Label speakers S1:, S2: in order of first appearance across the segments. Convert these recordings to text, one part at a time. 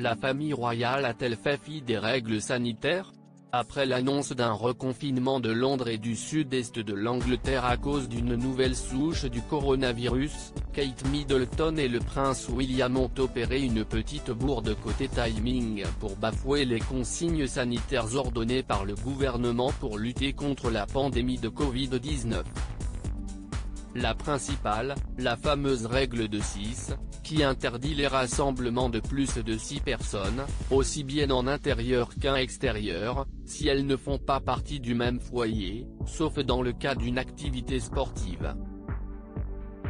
S1: La famille royale a-t-elle fait fi des règles sanitaires? Après l'annonce d'un reconfinement de Londres et du sud-est de l'Angleterre à cause d'une nouvelle souche du coronavirus, Kate Middleton et le prince William ont opéré une petite bourde côté timing pour bafouer les consignes sanitaires ordonnées par le gouvernement pour lutter contre la pandémie de Covid-19. La principale, la fameuse règle de 6, qui interdit les rassemblements de plus de 6 personnes, aussi bien en intérieur qu'en extérieur, si elles ne font pas partie du même foyer, sauf dans le cas d'une activité sportive.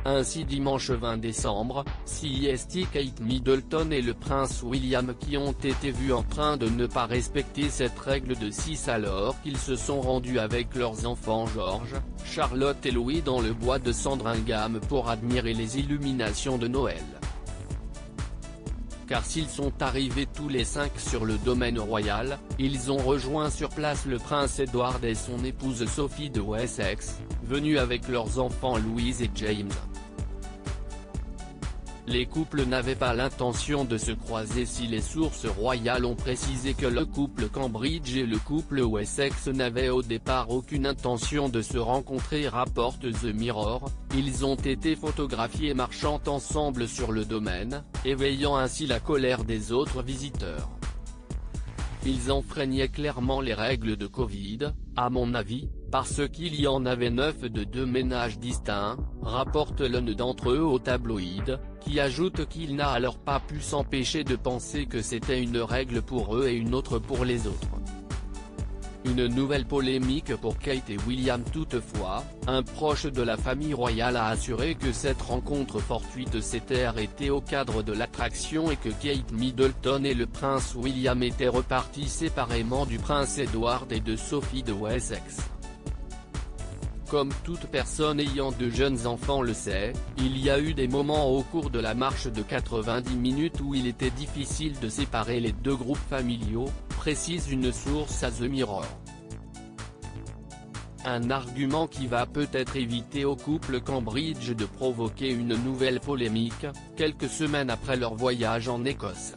S1: Ainsi dimanche 20 décembre, CEST Kate Middleton et le prince William qui ont été vus en train de ne pas respecter cette règle de 6 alors qu'ils se sont rendus avec leurs enfants George, Charlotte et Louis dans le bois de Sandringham pour admirer les illuminations de Noël. Car s'ils sont arrivés tous les 5 sur le domaine royal, ils ont rejoint sur place le prince Edward et son épouse Sophie de Wessex, venus avec leurs enfants Louise et James. Les couples n'avaient pas l'intention de se croiser si les sources royales ont précisé que le couple Cambridge et le couple Wessex n'avaient au départ aucune intention de se rencontrer, rapporte The Mirror. Ils ont été photographiés marchant ensemble sur le domaine, éveillant ainsi la colère des autres visiteurs. Ils enfreignaient clairement les règles de Covid, à mon avis, parce qu'il y en avait 9 de 2 ménages distincts, rapporte l'un d'entre eux au tabloïd, qui ajoute qu'il n'a alors pas pu s'empêcher de penser que c'était une règle pour eux et une autre pour les autres. Une nouvelle polémique pour Kate et William toutefois, un proche de la famille royale a assuré que cette rencontre fortuite s'était arrêtée au cadre de l'attraction et que Kate Middleton et le prince William étaient repartis séparément du prince Edward et de Sophie de Wessex. Comme toute personne ayant de jeunes enfants le sait, il y a eu des moments au cours de la marche de 90 minutes où il était difficile de séparer les deux groupes familiaux, précise une source à The Mirror. Un argument qui va peut-être éviter au couple Cambridge de provoquer une nouvelle polémique, quelques semaines après leur voyage en Écosse.